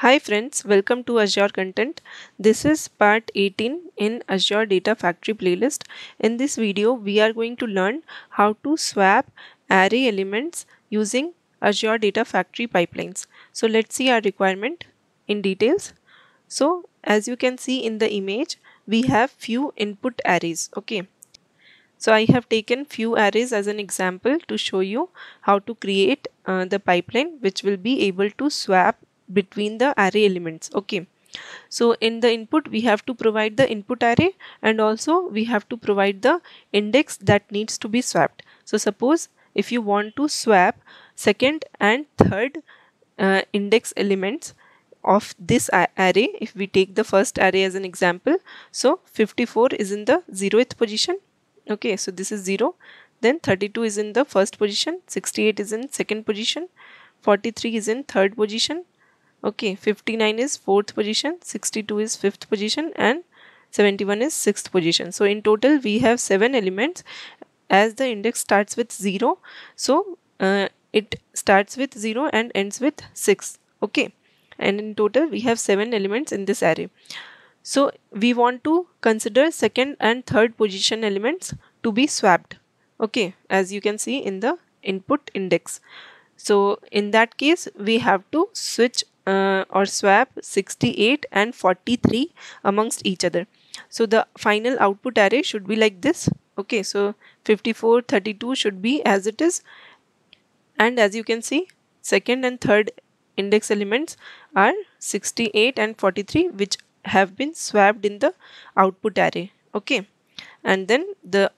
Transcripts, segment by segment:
Hi friends, welcome to Azure Content. This is part 18 in Azure Data Factory playlist. In this video, we are going to learn how to swap array elements using Azure Data Factory pipelines. So let's see our requirement in details. So as you can see in the image, we have few input arrays. Okay. So I have taken few arrays as an example to show you how to create the pipeline which will be able to swap between the array elements. Okay. So in the input we have to provide the input array and also we have to provide the index that needs to be swapped. So suppose if you want to swap second and third index elements of this array, if we take the first array as an example, so 54 is in the 0th position. Okay, so this is 0, then 32 is in the first position, 68 is in second position, 43 is in third position, okay, 59 is fourth position, 62 is fifth position, and 71 is sixth position. So in total we have 7 elements. As the index starts with 0, so it starts with 0 and ends with 6. Okay, and in total we have 7 elements in this array. So we want to consider second and third position elements to be swapped. Okay, as you can see in the input index. So in that case we have to switch or swap 68 and 43 amongst each other. So the final output array should be like this. Okay, so 54, 32 should be as it is, and as you can see second and third index elements are 68 and 43 which have been swapped in the output array. Okay, and then the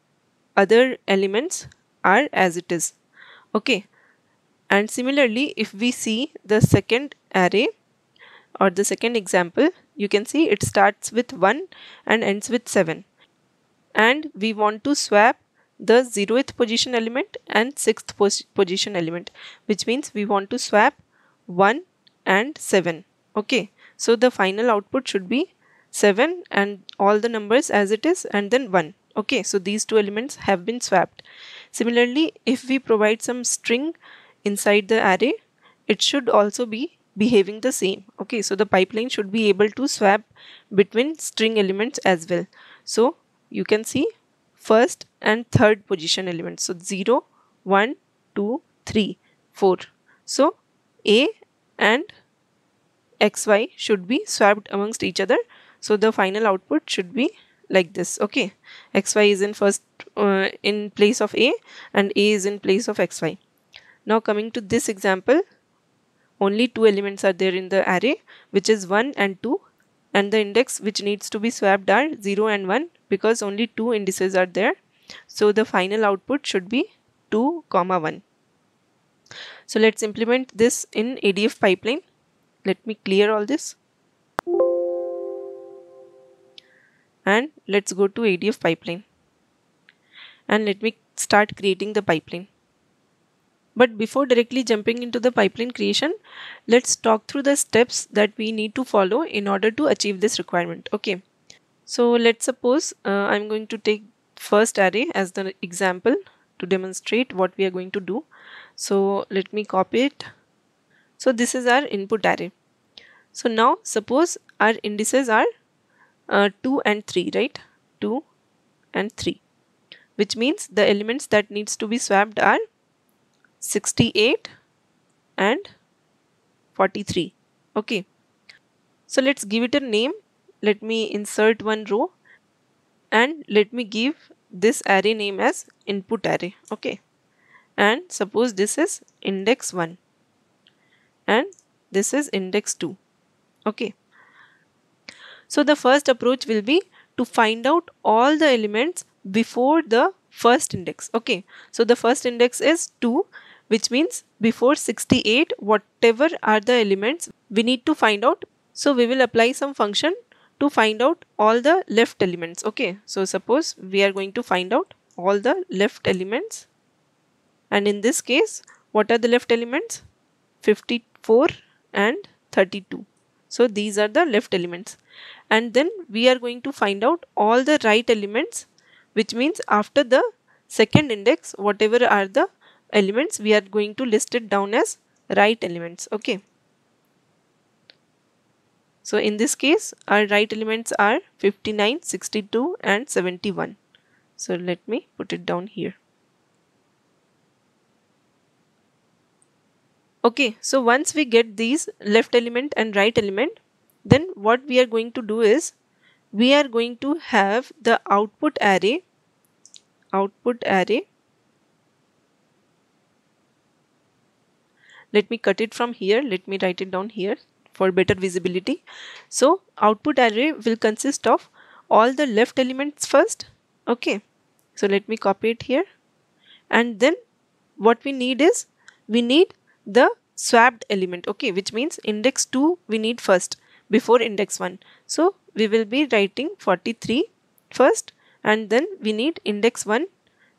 other elements are as it is. Okay, and similarly if we see the second array or the second example, you can see it starts with 1 and ends with 7, and we want to swap the 0th position element and 6th position element, which means we want to swap 1 and 7. Okay, so the final output should be 7 and all the numbers as it is and then 1. Okay, so these two elements have been swapped. Similarly, if we provide some string inside the array, it should also be behaving the same. Okay, so the pipeline should be able to swap between string elements as well. So you can see first and third position elements. So 0, 1, 2, 3, 4. So A and XY should be swapped amongst each other. So the final output should be like this. Okay, XY is in first in place of A and A is in place of XY. Now coming to this example, only 2 elements are there in the array, which is 1 and 2, and the index which needs to be swapped are 0 and 1 because only 2 indices are there. So the final output should be 2, 1. So let's implement this in ADF pipeline. Let me clear all this. And let's go to ADF pipeline. And let me start creating the pipeline. But before directly jumping into the pipeline creation, let's talk through the steps that we need to follow in order to achieve this requirement. Okay, so let's suppose I'm going to take first array as the example to demonstrate what we are going to do. So let me copy it. So this is our input array. So now suppose our indices are 2 and 3, right? 2 and 3, which means the elements that needs to be swapped are 68 and 43. Okay, so let's give it a name. Let me insert one row and let me give this array name as input array. Okay, and suppose this is index 1 and this is index 2. Okay, so the first approach will be to find out all the elements before the first index. Okay, so the first index is 2, which means before 68 whatever are the elements we need to find out. So we will apply some function to find out all the left elements. Okay, so suppose we are going to find out all the left elements, and in this case what are the left elements? 54 and 32. So these are the left elements, and then we are going to find out all the right elements, which means after the second index whatever are the elements we are going to list it down as right elements. Okay, So in this case, our right elements are 59, 62 and 71. So let me put it down here. Okay, so once we get these left element and right element, then what we are going to do is we are going to have the output array. Let me cut it from here. Let me write it down here for better visibility. So output array will consist of all the left elements first. Okay, so let me copy it here. And then what we need is we need the swapped element. Okay, which means index 2 we need first before index 1. So we will be writing 43 first, and then we need index 1,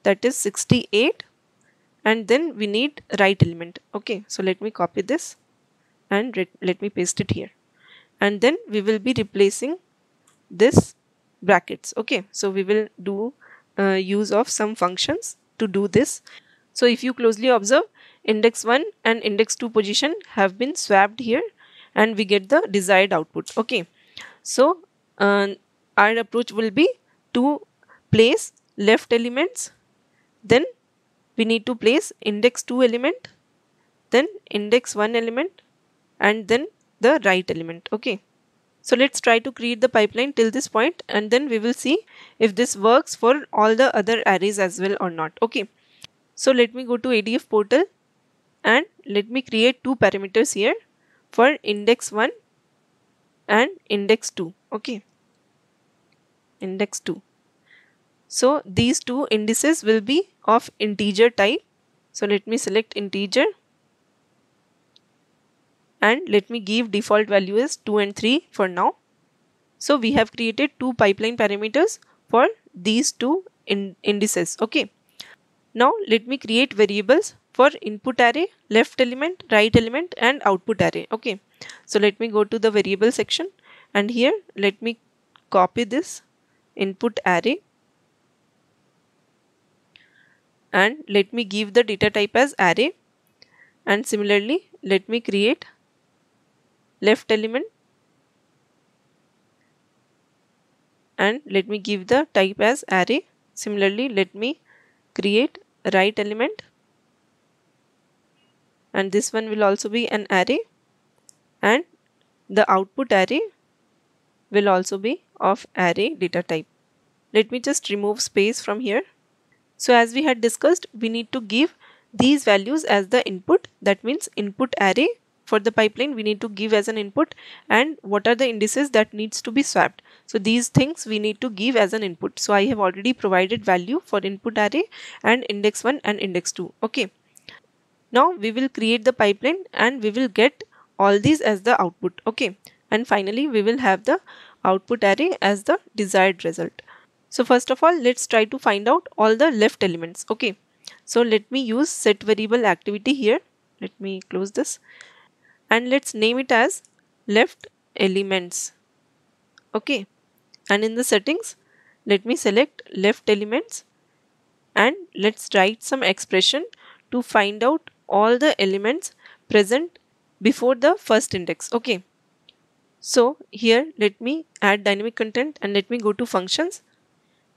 that is 68, and then we need right element. Okay, so let me copy this and let me paste it here, and then we will be replacing this brackets. Okay, so we will do use of some functions to do this. So if you closely observe, index 1 and index 2 position have been swapped here and we get the desired output. Okay, so our approach will be to place left elements, then we need to place index 2 element, then index 1 element, and then the right element. Okay, so let's try to create the pipeline till this point, and then we will see if this works for all the other arrays as well or not. Okay, so let me go to ADF portal and let me create two parameters here for index 1 and index 2. Okay, index 2. So these two indices will be of integer type. So let me select integer and let me give default value as 2 and 3 for now. So we have created two pipeline parameters for these two indices. Okay, now let me create variables for input array, left element, right element and output array. Okay, so let me go to the variable section and here let me copy this input array and let me give the data type as array, and similarly let me create left element and let me give the type as array. Similarly let me create right element and this one will also be an array, and the output array will also be of array data type. Let me just remove space from here. So as we had discussed, we need to give these values as the input. That means input array for the pipeline we need to give as an input, and what are the indices that needs to be swapped. So these things we need to give as an input. So I have already provided value for input array and index 1 and index 2. Okay. Now we will create the pipeline and we will get all these as the output. Okay. And finally we will have the output array as the desired result. So first of all, let's try to find out all the left elements. Okay. So let me use set variable activity here. Let me close this and let's name it as left elements. Okay. And in the settings, let me select left elements and let's write some expression to find out all the elements present before the first index. Okay. So here let me add dynamic content and let me go to functions.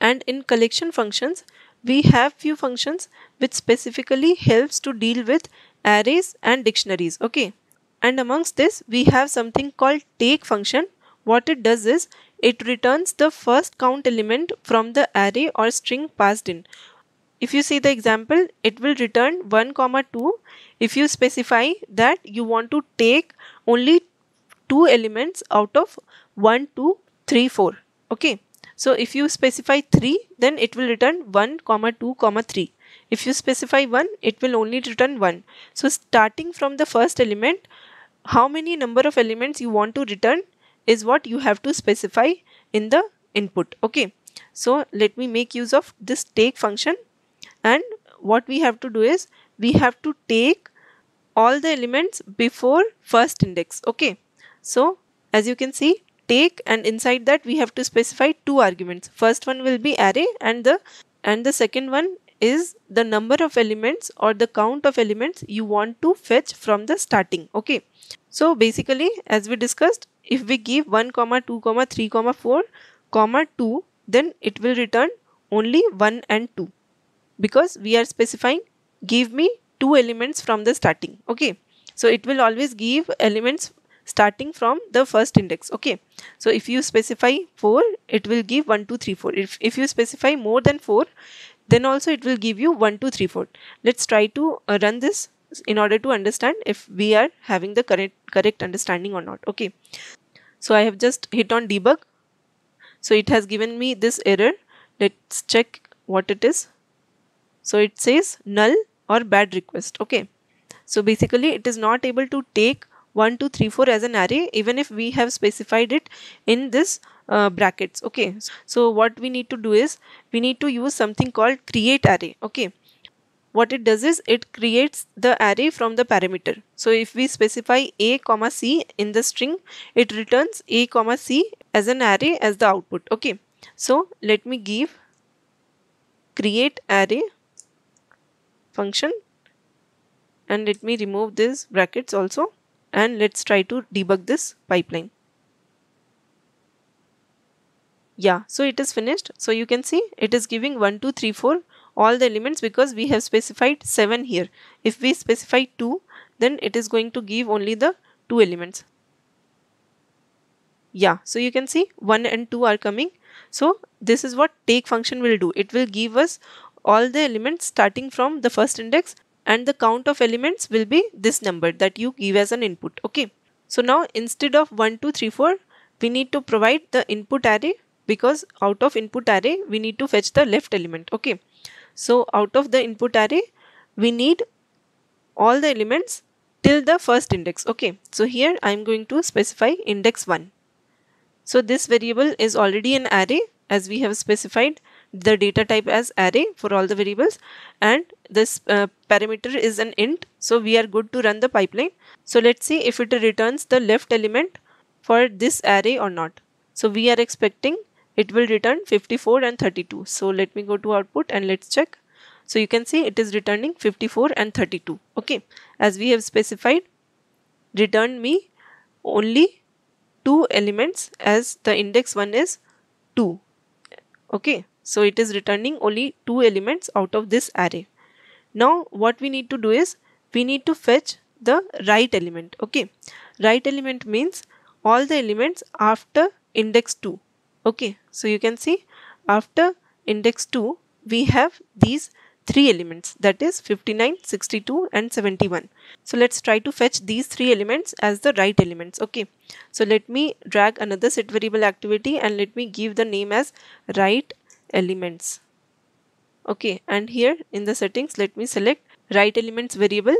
And in collection functions, we have few functions which specifically helps to deal with arrays and dictionaries. Okay. And amongst this, we have something called take function. What it does is, it returns the first count element from the array or string passed in. If you see the example, it will return 1, 2 if you specify that you want to take only two elements out of 1, 2, 3, 4. Okay. So if you specify 3, then it will return 1, 2, 3. If you specify 1, it will only return 1. So starting from the first element, how many number of elements you want to return is what you have to specify in the input. Okay. So let me make use of this take function, and what we have to do is we have to take all the elements before first index. Okay. So as you can see, take, and inside that we have to specify two arguments. First one will be array and the second one is the number of elements or the count of elements you want to fetch from the starting. Okay, so basically, as we discussed, if we give 1 comma 2 comma 3 comma 4 comma 2, then it will return only 1 and 2, because we are specifying give me 2 elements from the starting. Okay, so it will always give elements starting from the first index. Okay, so if you specify 4, it will give 1 2 3 4. If you specify more than 4, then also it will give you 1 2 3 4. Let's try to run this in order to understand if we are having the correct understanding or not. Okay, so I have just hit on debug, so it has given me this error. Let's check what it is. So it says null or bad request. Okay, so basically it is not able to take 1 2 3 4 as an array even if we have specified it in this brackets. Okay, so what we need to do is we need to use something called create array. Okay, what it does is it creates the array from the parameter. So if we specify a comma c in the string, it returns a comma c as an array as the output. Okay, so let me give create array function, and let me remove these brackets also, and let's try to debug this pipeline. Yeah, so it is finished. So you can see it is giving 1 2 3 4 all the elements because we have specified 7 here. If we specify 2, then it is going to give only the 2 elements. Yeah, so you can see 1 and 2 are coming. So this is what take function will do. It will give us all the elements starting from the first index, and the count of elements will be this number that you give as an input. Okay, so now instead of 1 2 3 4, we need to provide the input array, because out of input array we need to fetch the left element. Okay, so out of the input array we need all the elements till the first index. Okay, so here I am going to specify index 1. So this variable is already an array, as we have specified the data type as array for all the variables, and this parameter is an int, so we are good to run the pipeline. So let's see if it returns the left element for this array or not. So we are expecting it will return 54 and 32. So let me go to output and let's check. So you can see it is returning 54 and 32. Okay, as we have specified, return me only 2 elements, as the index 1 is 2. Okay, so it is returning only 2 elements out of this array. Now what we need to do is we need to fetch the right element. Okay, right element means all the elements after index 2. Okay, so you can see after index 2 we have these 3 elements, that is 59, 62 and 71. So let's try to fetch these 3 elements as the right elements. Okay, so let me drag another set variable activity and let me give the name as right elements. Okay, and here in the settings let me select right elements variable,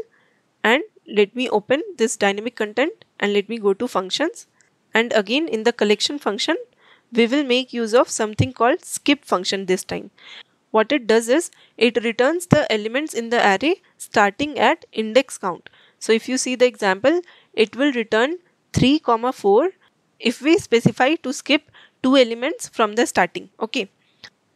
and let me open this dynamic content and let me go to functions, and again in the collection function we will make use of something called skip function this time. What it does is it returns the elements in the array starting at index count. So if you see the example, it will return 3 comma 4 if we specify to skip 2 elements from the starting. Okay,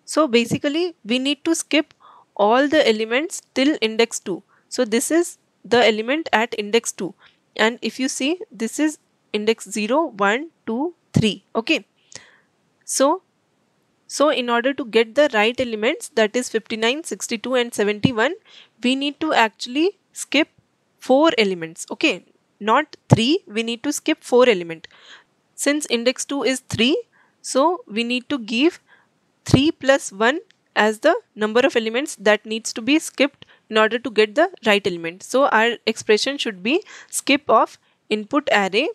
so basically we need to skip all the elements till index 2. So this is the element at index 2, and if you see this is index 0 1 2 3. Okay, so in order to get the right elements, that is 59, 62 and 71, we need to actually skip 4 elements. Okay, not 3, we need to skip 4 elements. Since index 2 is 3, so we need to give 3 plus 1 as the number of elements that needs to be skipped in order to get the right element. So our expression should be skip of input array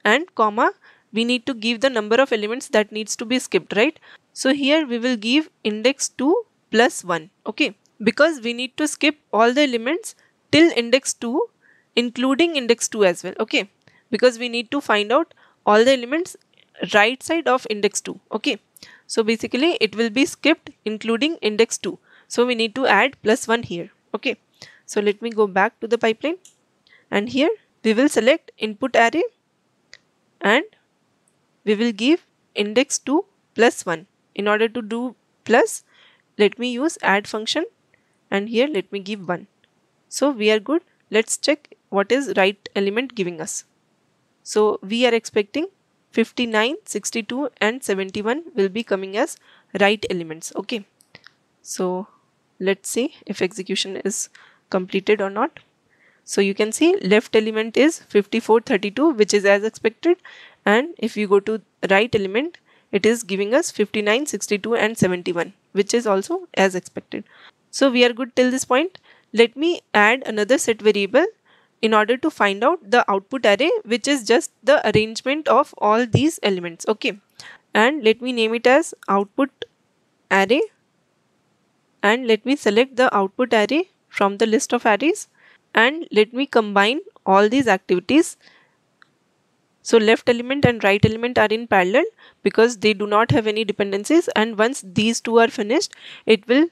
and comma, we need to give the number of elements that needs to be skipped, right? So here we will give index 2 plus 1. Okay, because we need to skip all the elements till index 2 including index 2 as well. Okay, because we need to find out all the elements right side of index 2. Okay, so basically it will be skipped including index 2. So we need to add plus 1 here. Okay, so let me go back to the pipeline, and here we will select input array and we will give index 2 plus 1. In order to do plus, let me use add function, and here let me give 1. So we are good. Let's check what is right element giving us. So we are expecting 59, 62 and 71 will be coming as right elements. Okay. So let's see if execution is completed or not. So you can see left element is 54, 32, which is as expected. And if you go to right element, it is giving us 59, 62 and 71, which is also as expected. So we are good till this point. Let me add another set variable in order to find out the output array, which is just the arrangement of all these elements. Okay. And let me name it as output array. And let me select the output array from the list of arrays. And let me combine all these activities. So left element and right element are in parallel because they do not have any dependencies, and once these two are finished, it will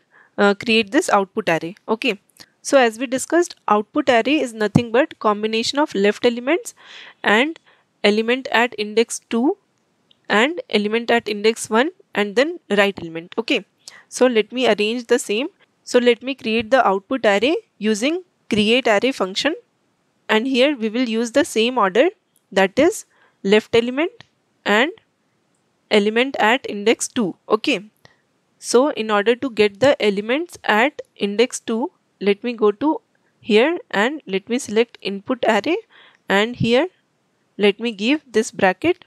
create this output array. Okay. So as we discussed, output array is nothing but combination of left elements and element at index 2 and element at index 1 and then right element. Okay. So let me arrange the same. So let me create the output array using create array function, and here we will use the same order, that is left element and element at index 2. Okay. So in order to get the elements at index 2, let me go to here and let me select input array, and here let me give this bracket,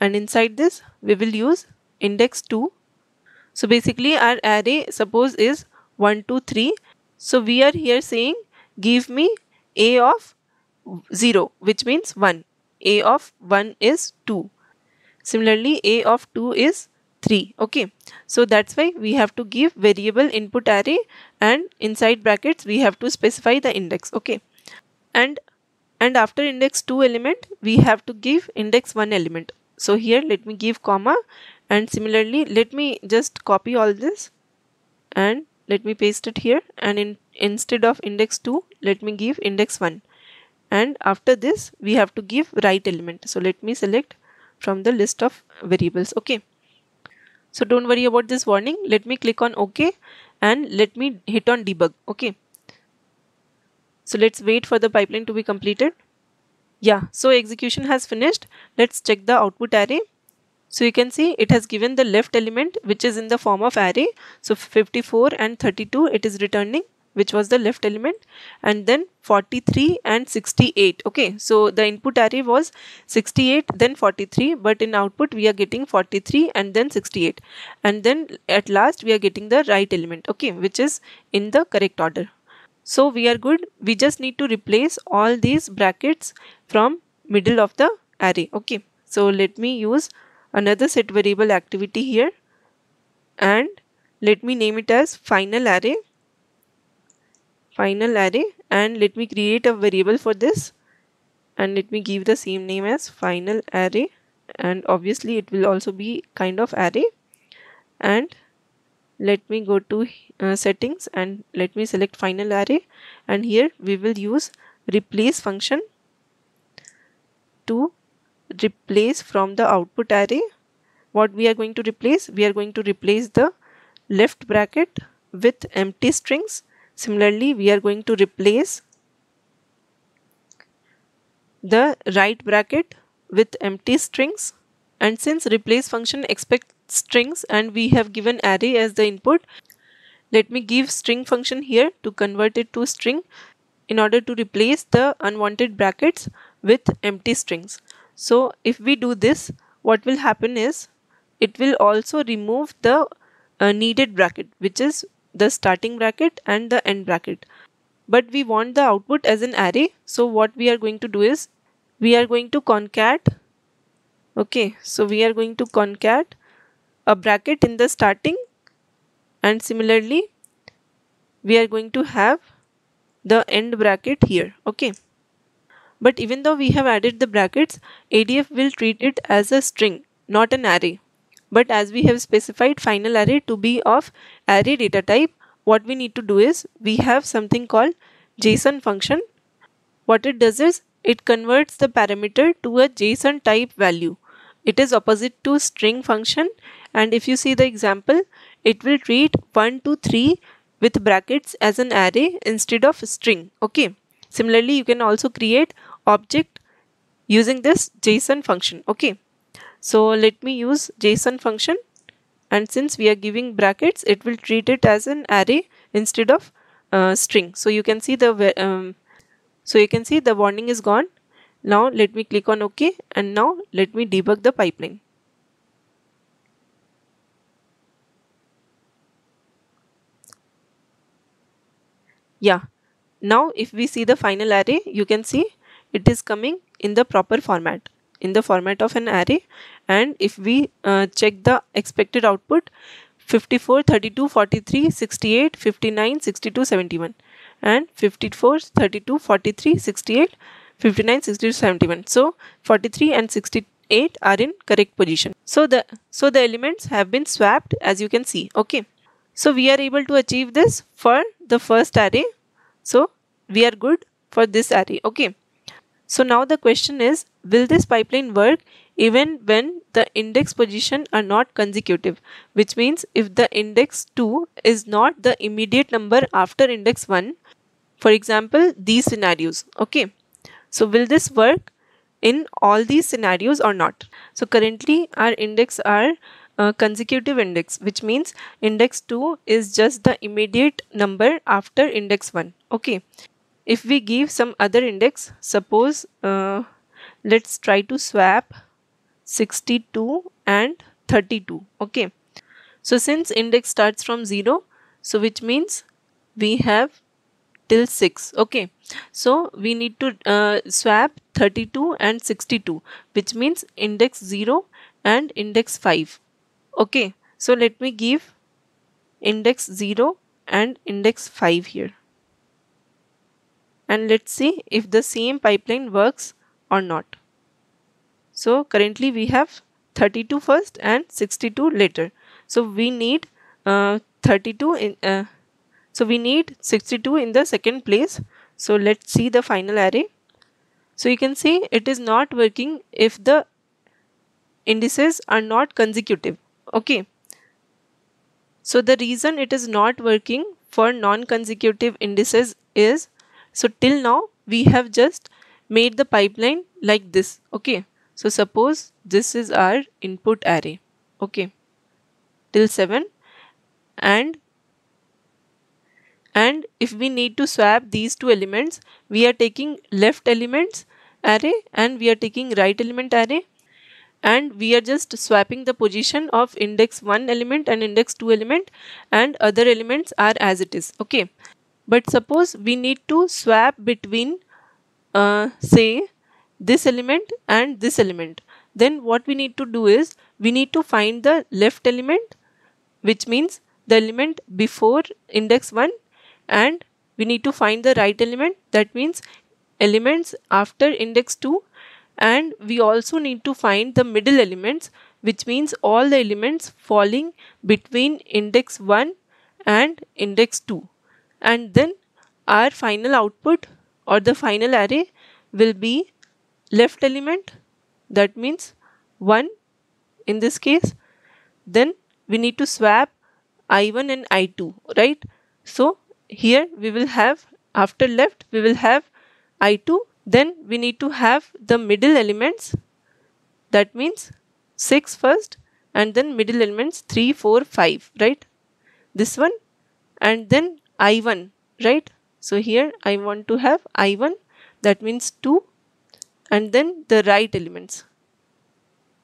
and inside this we will use index 2. So basically our array suppose is 1, 2, 3. So we are here saying give me a of 0, which means 1. A of 1 is 2. Similarly, a of 2 is 3. Okay. So that's why we have to give variable input array, and inside brackets we have to specify the index. Okay. And after index 2 element, we have to give index 1 element. So here let me give comma, and similarly let me just copy all this and let me paste it here, and instead of index 2 let me give index 1, and after this we have to give right element. So let me select from the list of variables. Okay. So don't worry about this warning. Let me click on OK and let me hit on debug. Okay. So let's wait for the pipeline to be completed. Yeah, so execution has finished. Let's check the output array. So you can see it has given the left element, which is in the form of array. So 54 and 32 it is returning, which was the left element, and then 43 and 68. Okay, so the input array was 68 then 43, but in output we are getting 43 and then 68, and then at last we are getting the right element, okay, which is in the correct order. So we are good. We just need to replace all these brackets from middle of the array. Okay, so let me use another set variable activity here, and let me name it as final array, and let me create a variable for this, and let me give the same name as final array, and obviously it will also be kind of array. And let me go to settings and let me select final array, and here we will use replace function to replace from the output array. What we are going to replace? We are going to replace the left bracket with empty strings. Similarly, we are going to replace the right bracket with empty strings, and since replace function expects strings and we have given array as the input, let me give string function here to convert it to string in order to replace the unwanted brackets with empty strings. So if we do this, what will happen is it will also remove the needed bracket, which is the starting bracket and the end bracket. But we want the output as an array, so what we are going to do is we are going to concat. Okay, so we are going to concat a bracket in the starting, and similarly we are going to have the end bracket here. Okay, but even though we have added the brackets, ADF will treat it as a string, not an array. But as we have specified final array to be of array data type, what we need to do is we have something called JSON function. What it does is it converts the parameter to a JSON type value. It is opposite to string function, and if you see the example, it will treat 1 to 3 with brackets as an array instead of string. Okay. Similarly, you can also create object using this JSON function. Okay. So let me use JSON function, and since we are giving brackets, it will treat it as an array instead of string. So you can see the warning is gone. Now let me click on OK, and now let me debug the pipeline. Yeah, now if we see the final array, you can see it is coming in the proper format, in the format of an array. And if we check the expected output, 54, 32, 43, 68, 59, 62, 71, and 54, 32, 43, 68, 59, 62, 71. So 43 and 68 are in correct position. So the elements have been swapped, as you can see. Okay. So we are able to achieve this for the first array. So we are good for this array. Okay. So now the question is, will this pipeline work even when the index position are not consecutive? Which means if the index 2 is not the immediate number after index 1, for example, these scenarios. Okay. So will this work in all these scenarios or not? So currently our index are consecutive index, which means index 2 is just the immediate number after index 1. Okay. If we give some other index, suppose let's try to swap 62 and 32. Okay. So since index starts from 0, so which means we have till 6. Okay. So we need to swap 32 and 62, which means index 0 and index 5. Okay. So let me give index 0 and index 5 here. And let's see if the same pipeline works or not. So currently we have 32 first and 62 later. So we need 32 in so we need 62 in the second place. So let's see the final array. So you can see it is not working if the indices are not consecutive. Okay. So the reason it is not working for non-consecutive indices is, so till now we have just made the pipeline like this. Okay. So suppose this is our input array. Okay. Till 7, and if we need to swap these two elements, we are taking left elements array and we are taking right element array, and we are just swapping the position of index 1 element and index 2 element, and other elements are as it is. Okay. But suppose we need to swap between say this element and this element, then what we need to do is we need to find the left element, which means the element before index 1, and we need to find the right element, that means elements after index 2, and we also need to find the middle elements, which means all the elements falling between index 1 and index 2. And then our final output or the final array will be left element, that means 1 in this case. Then we need to swap I1 and I2, right? So here we will have, after left we will have I2. Then we need to have the middle elements, that means 6 first, and then middle elements 3, 4, 5, right? This one, and then I1, right? So here I want to have I1, that means 2, and then the right elements,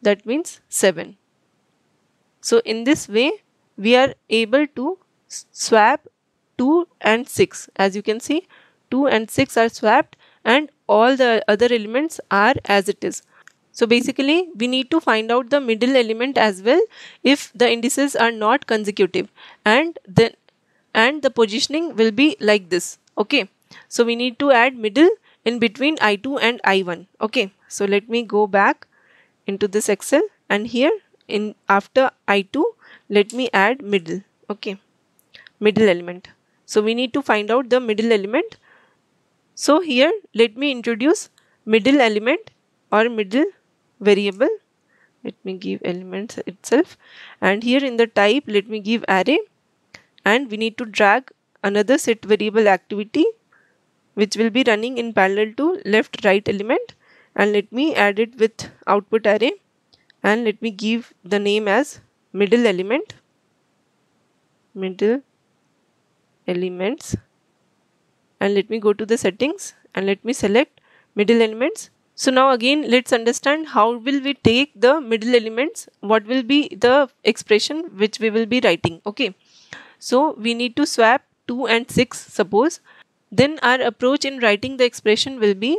that means 7. So in this way we are able to swap 2 and 6. As you can see, 2 and 6 are swapped and all the other elements are as it is. So basically we need to find out the middle element as well if the indices are not consecutive, and the positioning will be like this. Okay. So we need to add middle in between I2 and I1. Okay. So let me go back into this Excel, and here in after I2 let me add middle. Okay. Middle element. So we need to find out the middle element. So here let me introduce middle element or middle variable. Let me give elements itself, and here in the type let me give array, and we need to drag another set variable activity which will be running in parallel to left right element, and let me add it with output array, and let me give the name as middle element, middle elements, and let me go to the settings and let me select middle elements. So now again let's understand how will we take the middle elements, what will be the expression which we will be writing. Okay, so we need to swap 2 and 6 suppose. Then our approach in writing the expression will be,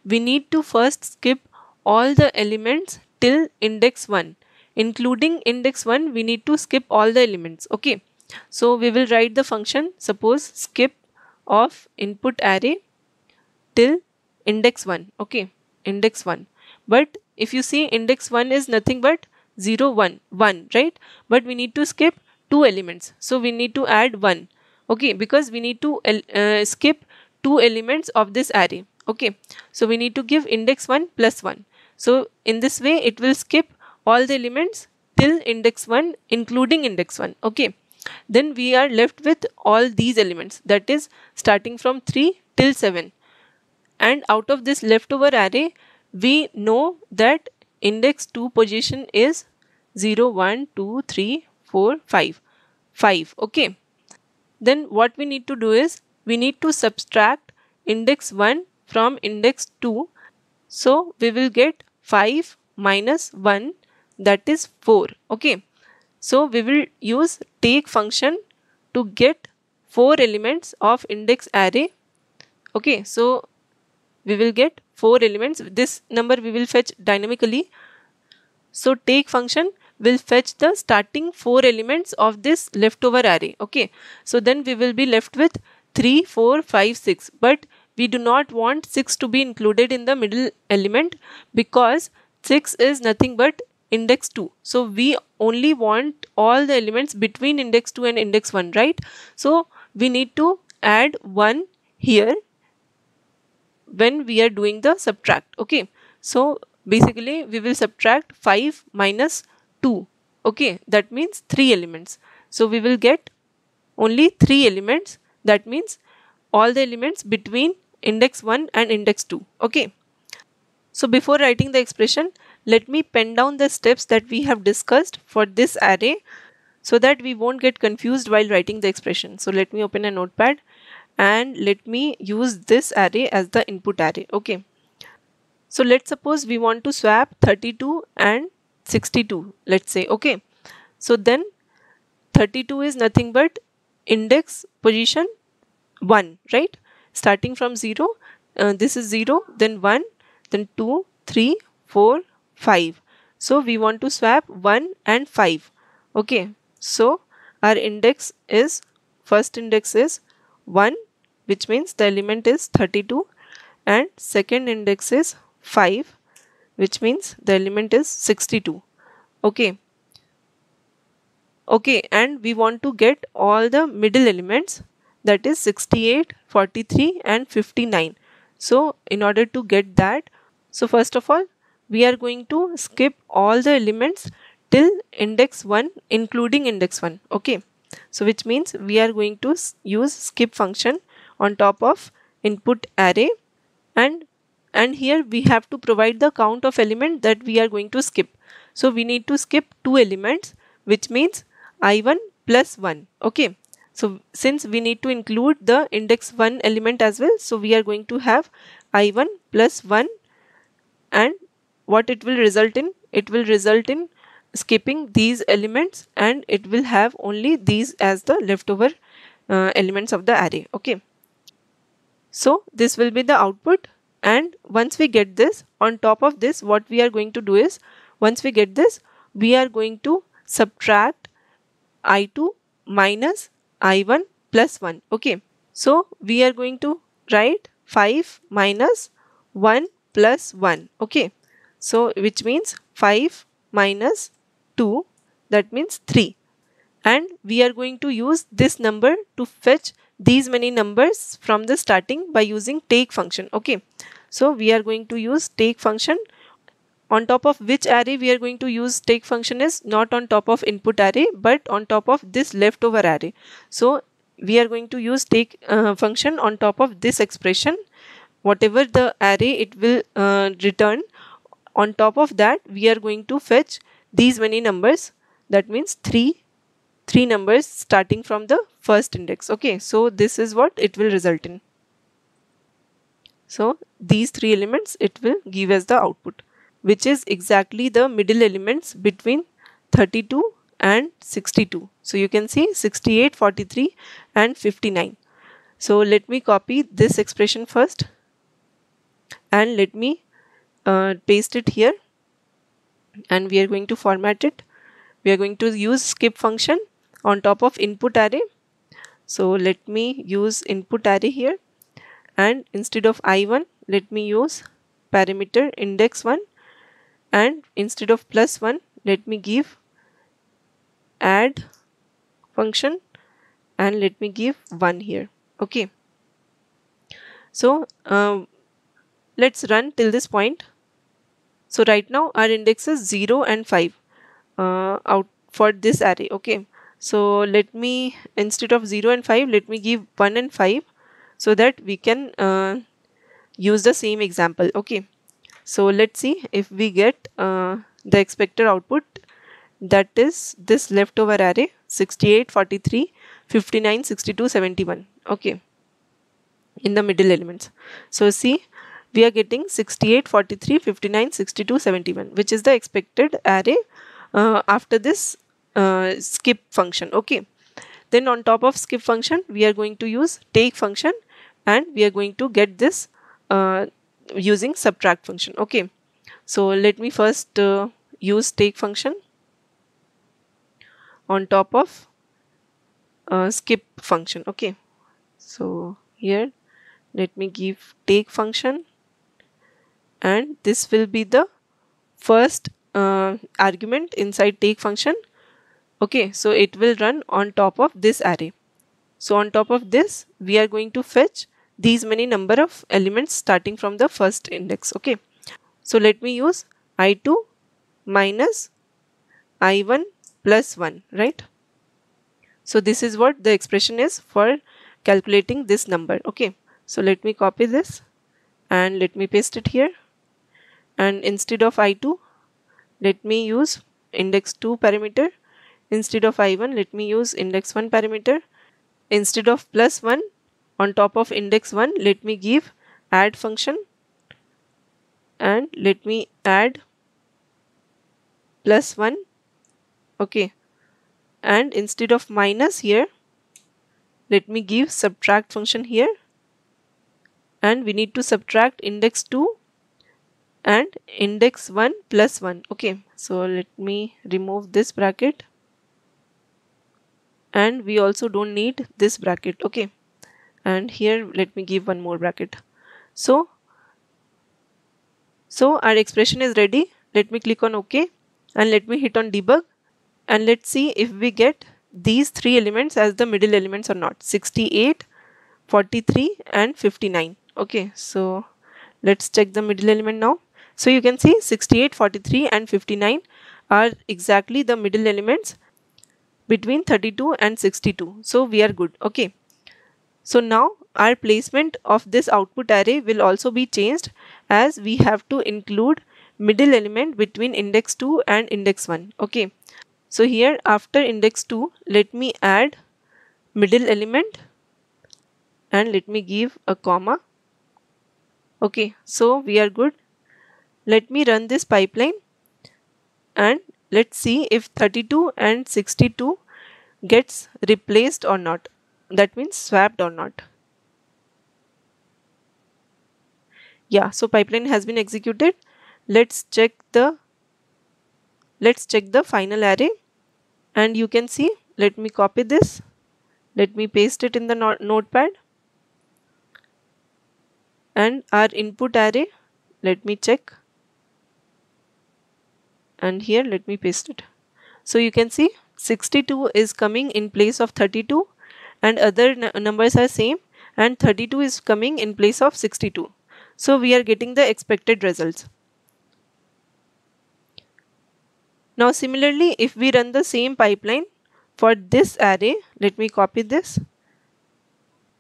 we need to first skip all the elements till index 1. Including index 1, we need to skip all the elements. Okay, so we will write the function, suppose skip of input array till index 1. Okay, index 1. But if you see, index 1 is nothing but 0, 1, 1, right? But we need to skip 2 elements. So we need to add 1. Okay, because we need to skip 2 elements of this array. Okay, so we need to give index 1 plus 1. So in this way it will skip all the elements till index 1 including index 1. Okay, then we are left with all these elements, that is starting from 3 till 7. And out of this leftover array, we know that index 2 position is 0, 1, 2, 3, 4, 5. 5. Okay. Then what we need to do is, we need to subtract index 1 from index 2. So we will get 5 minus 1, that is 4. Okay. So we will use take function to get 4 elements of index array. Okay, so we will get 4 elements. This number we will fetch dynamically. So take function will fetch the starting 4 elements of this leftover array. Okay, so then we will be left with 3, 4, 5, 6. But we do not want 6 to be included in the middle element, because 6 is nothing but index 2. So we only want all the elements between index 2 and index 1, right? So we need to add 1 here when we are doing the subtract. Okay, so basically we will subtract 5 minus 2. Okay, that means 3 elements. So we will get only 3 elements, that means all the elements between index 1 and index 2. Okay, so before writing the expression, let me pen down the steps that we have discussed for this array so that we won't get confused while writing the expression. So let me open a notepad and let me use this array as the input array. Okay, so let's suppose we want to swap 32 and 62, let's say. Okay, so then 32 is nothing but index position 1, right? Starting from 0, this is 0, then 1, then 2, 3, 4, 5. So we want to swap 1 and 5. Okay, so our index is, first index is 1, which means the element is 32, and second index is 5, which means the element is 62. Okay, okay, and we want to get all the middle elements, that is 68, 43 and 59. So in order to get that, so first of all we are going to skip all the elements till index 1 including index 1. Okay, so which means we are going to use skip function on top of input array, and here we have to provide the count of element that we are going to skip. So we need to skip 2 elements, which means I1 plus 1. Okay, so since we need to include the index 1 element as well, so we are going to have I1 plus 1, and what it will result in? It will result in skipping these elements, and it will have only these as the leftover elements of the array. Okay, so this will be the output, and once we get this, on top of this what we are going to do is, once we get this, we are going to subtract I2 minus I1 plus 1. Okay, so we are going to write 5 minus 1 plus 1. Okay, so which means 5 minus 2, that means 3, and we are going to use this number to fetch these many numbers from the starting by using take function. Okay, so we are going to use take function. On top of which array we are going to use take function is not on top of input array, but on top of this leftover array. So we are going to use take function on top of this expression. Whatever the array it will return, on top of that we are going to fetch these many numbers. That means three numbers starting from the first index. Okay, so this is what it will result in. So these three elements it will give as the output, which is exactly the middle elements between 32 and 62. So you can see 68, 43 and 59. So let me copy this expression first and let me paste it here, and we are going to format it. We are going to use skip function on top of input array. So let me use input array here, and instead of I1 let me use parameter index1, and instead of +1 let me give add function and let me give 1 here. Okay, so let's run till this point. So right now our index is 0 and 5 out for this array. Okay, so let me, instead of 0 and 5, let me give 1 and 5 so that we can use the same example. Okay, so let's see if we get the expected output, that is this leftover array 68, 43, 59, 62, 71. Okay, in the middle elements. So see, we are getting 68, 43, 59, 62, 71, which is the expected array after this skip function. Okay, then on top of skip function we are going to use take function, and we are going to get this using subtract function. Okay, so let me first use take function on top of skip function. Okay, so here let me give take function, and this will be the first argument inside take function. Okay, so it will run on top of this array. So on top of this we are going to fetch these many number of elements starting from the first index. Okay, so let me use I2 minus I1 plus 1, right? So this is what the expression is for calculating this number. Okay, so let me copy this and let me paste it here, and instead of I2 let me use index 2 parameter, instead of I1 let me use index 1 parameter, instead of +1 on top of index 1 let me give add function, and let me add +1. Okay, and instead of minus here let me give subtract function here, and we need to subtract index 2 and index 1 plus 1. Okay, so let me remove this bracket, and we also don't need this bracket. Okay, and here let me give one more bracket. So our expression is ready. Let me click on OK and let me hit on debug, and let's see if we get these three elements as the middle elements or not: 68, 43 and 59. Okay, so let's check the middle element now. So you can see 68, 43 and 59 are exactly the middle elements between 32 and 62. So we are good. Okay, so now our placement of this output array will also be changed, as we have to include middle element between index 2 and index 1. Okay, so here after index 2 let me add middle element and let me give a comma. Okay, so we are good. Let me run this pipeline and let's see if 32 and 62 gets replaced or not. That means swapped or not. Yeah, so pipeline has been executed. Let's check the final array, and you can see, let me copy this, let me paste it in the notepad, and our input array, let me check, and here let me paste it. So you can see 62 is coming in place of 32 and other numbers are same, and 32 is coming in place of 62. So we are getting the expected results. Now similarly, if we run the same pipeline for this array, let me copy this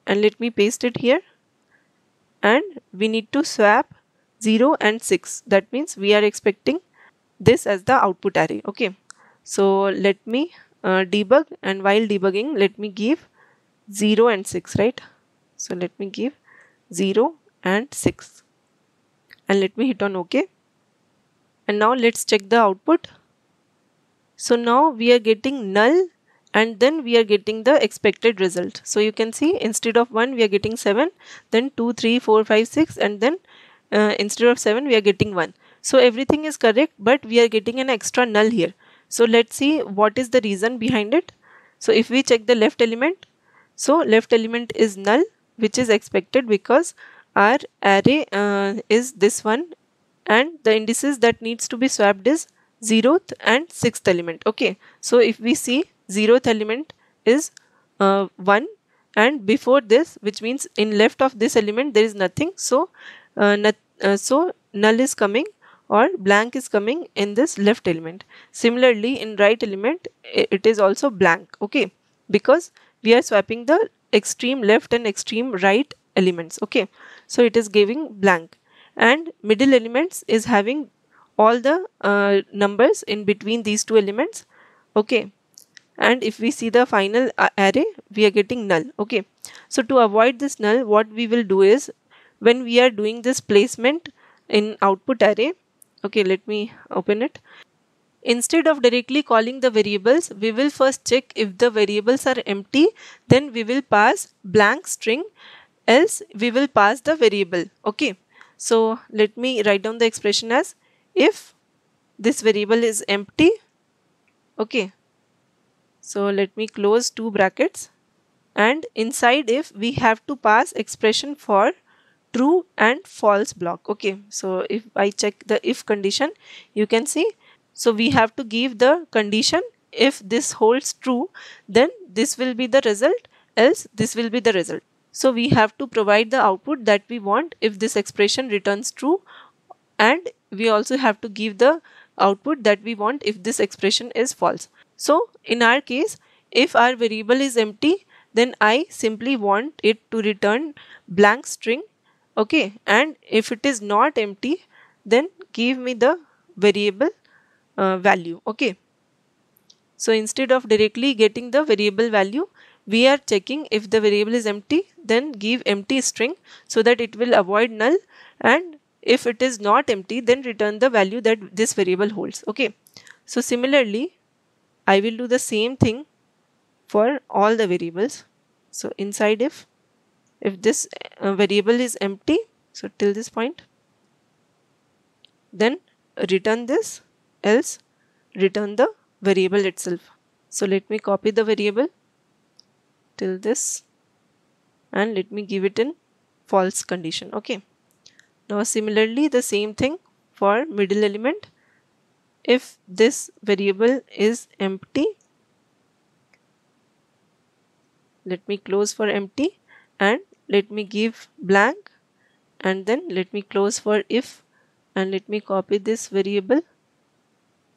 and let me paste it here, and we need to swap 0 and 6. That means we are expecting this as the output array. Okay, so let me debug, and while debugging let me give 0 and 6, right? So let me give 0 and 6 and let me hit on OK. And now let's check the output. So now we are getting null, and then we are getting the expected result. So you can see instead of 1 we are getting 7, then 2, 3, 4, 5, 6, and then instead of 7 we are getting 1. So everything is correct, but we are getting an extra null here. So let's see what is the reason behind it. So if we check the left element, so left element is null, which is expected because our array is this one, and the indices that needs to be swapped is 0th and 6th element. Okay, so if we see 0th element is 1, and before this, which means in left of this element there is nothing, so so null is coming or blank is coming in this left element. Similarly in right element it is also blank. Okay, because we are swapping the extreme left and extreme right elements. Okay, so it is giving blank, and middle elements is having all the numbers in between these two elements. Okay, and if we see the final array we are getting null. Okay, so to avoid this null, what we will do is, when we are doing this placement in output array, okay, let me open it. Instead of directly calling the variables, we will first check if the variables are empty, then we will pass blank string, else we will pass the variable. Okay, so let me write down the expression as if this variable is empty. Okay, so let me close two brackets, and inside if we have to pass expression for true and false block. Okay, so if I check the if condition, you can see, so we have to give the condition, if this holds true then this will be the result, else this will be the result. So we have to provide the output that we want if this expression returns true, and we also have to give the output that we want if this expression is false. So in our case, if our variable is empty, then I simply want it to return blank string. Okay, and if it is not empty, then give me the variable value. Okay, so instead of directly getting the variable value, we are checking if the variable is empty, then give empty string so that it will avoid null, and if it is not empty then return the value that this variable holds. Okay, so similarly I will do the same thing for all the variables. So inside if this variable is empty, so till this point, then return this, else return the variable itself. So let me copy the variable till this and let me give it in false condition. Okay, now similarly the same thing for middle element. If this variable is empty, let me close for empty and let me give blank, and then let me close for if, and let me copy this variable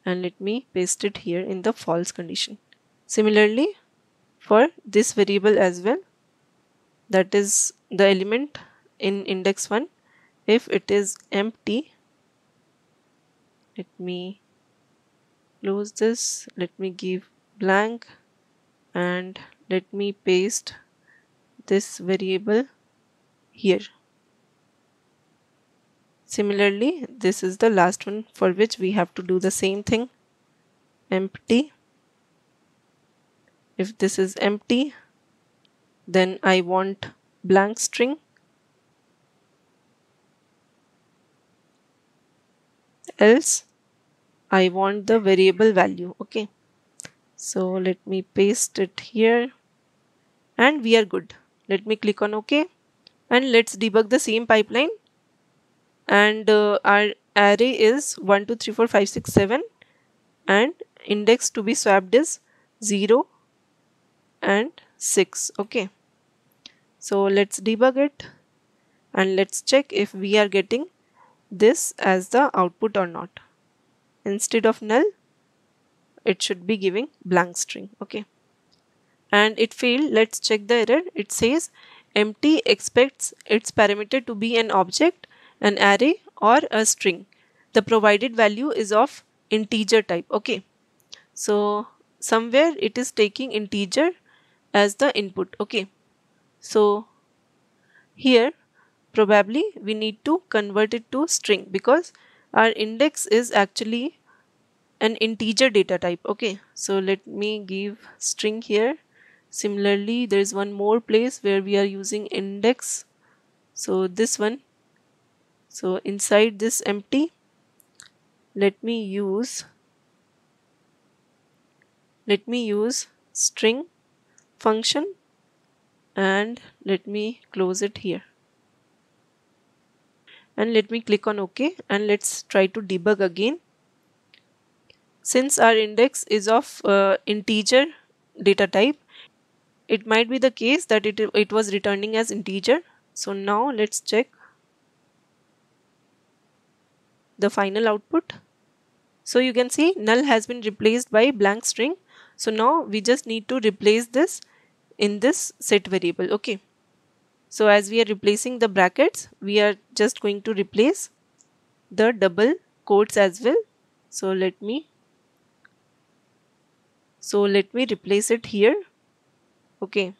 and let me paste it here in the false condition. Similarly for this variable as well, that is the element in index 1, if it is empty, let me close this, let me give blank, and let me paste this variable here. Similarly, this is the last one for which we have to do the same thing, empty. If this is empty, then I want blank string, else I want the variable value. Okay, so let me paste it here and we are good. Let me click on OK, and let's debug the same pipeline. And our array is 1 2 3 4 5 6 7, and index to be swapped is 0 and 6. Okay, so let's debug it and let's check if we are getting this as the output or not. Instead of null, it should be giving blank string. Okay, and it failed. Let's check the error. It says empty expects its parameter to be an object, an array, or a string. The provided value is of integer type. Okay, so somewhere it is taking integer as the input. Okay, so here probably we need to convert it to string because our index is actually an integer data type. Okay, so let me give string here. Similarly, there is one more place where we are using index, so this one. So inside this empty, let me use string function, and let me close it here, and let me click on OK, and let's try to debug again. Since our index is of integer data type, it might be the case that it was returning as integer. So now let's check the final output. So you can see null has been replaced by blank string. So now we just need to replace this in this set variable. Okay, so as we are replacing the brackets, we are just going to replace the double quotes as well. So let me replace it here. Okay,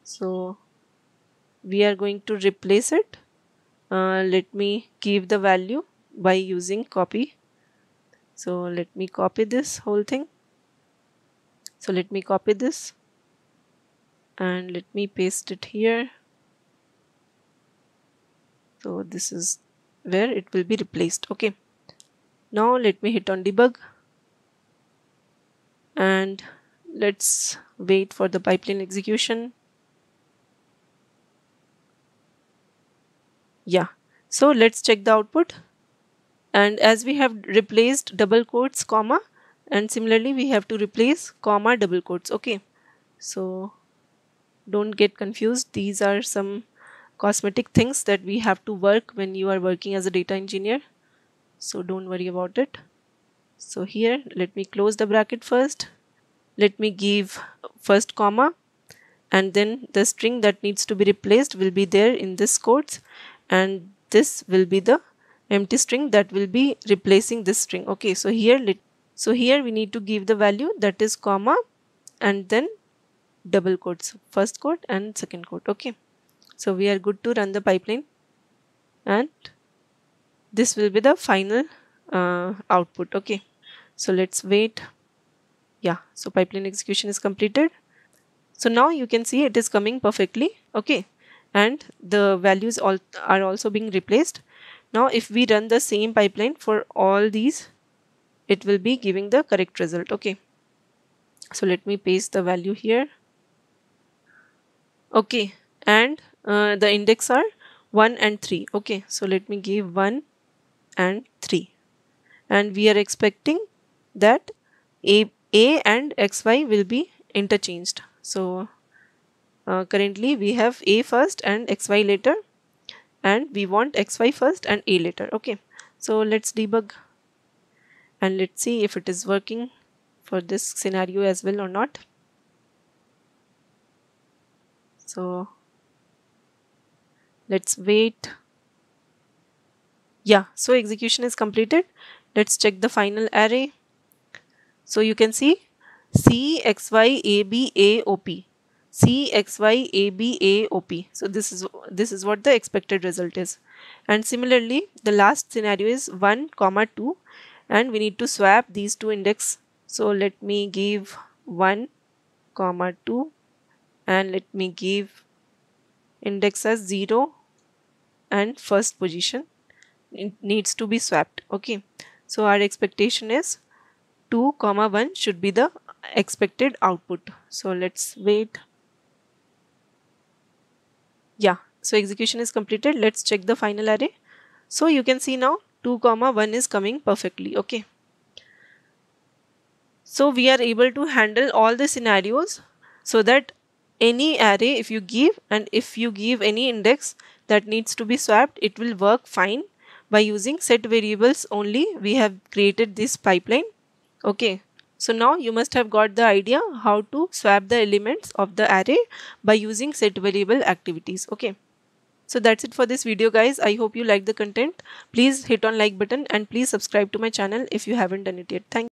so we are going to replace it. Let me give the value by using copy. So let me copy this whole thing. So let me copy this and let me paste it here. So this is where it will be replaced. Okay, now let me hit on debug, and let's wait for the pipeline execution. Yeah, so let's check the output. And as we have replaced double quotes comma, and similarly we have to replace comma double quotes. Okay, so don't get confused, these are some cosmetic things that we have to work when you are working as a data engineer, so don't worry about it. So here let me close the bracket first, let me give first comma, and then the string that needs to be replaced will be there in this quotes, and this will be the empty string that will be replacing this string. Okay, so here we need to give the value that is comma and then double quotes, first quote and second quote. Okay, so we are good to run the pipeline, and this will be the final output. Okay, so let's wait. Yeah, so pipeline execution is completed. So now you can see it is coming perfectly. Okay, and the values are also being replaced. Now if we run the same pipeline for all these, it will be giving the correct result. Okay, so let me paste the value here. Okay, and the index are 1 and 3. Okay, so let me give 1 and 3, and we are expecting that a and xy will be interchanged. So currently we have a first and xy later, and we want xy first and a later. Okay, so let's debug and let's see if it is working for this scenario as well or not. So let's wait. Yeah, so execution is completed. Let's check the final array. So you can see C, X, Y, A, B, A, O, P. C, X, Y, A, B, A, O, P. So this is what the expected result is. And similarly, the last scenario is 1, 2, and we need to swap these two index. So let me give 1, 2, and let me give index as 0 and first position. It needs to be swapped. Okay, so our expectation is 2, 1 should be the expected output. So let's wait. Yeah, so execution is completed. Let's check the final array. So you can see now 2, 1 is coming perfectly. Okay, so we are able to handle all the scenarios, so that any array if you give, and if you give any index that needs to be swapped, it will work fine. By using set variables only, we have created this pipeline. Okay, So now you must have got the idea how to swap the elements of the array by using set variable activities. Okay. So that's it for this video, guys. I hope you like the content. Please hit on like button and please subscribe to my channel if you haven't done it yet. Thank you.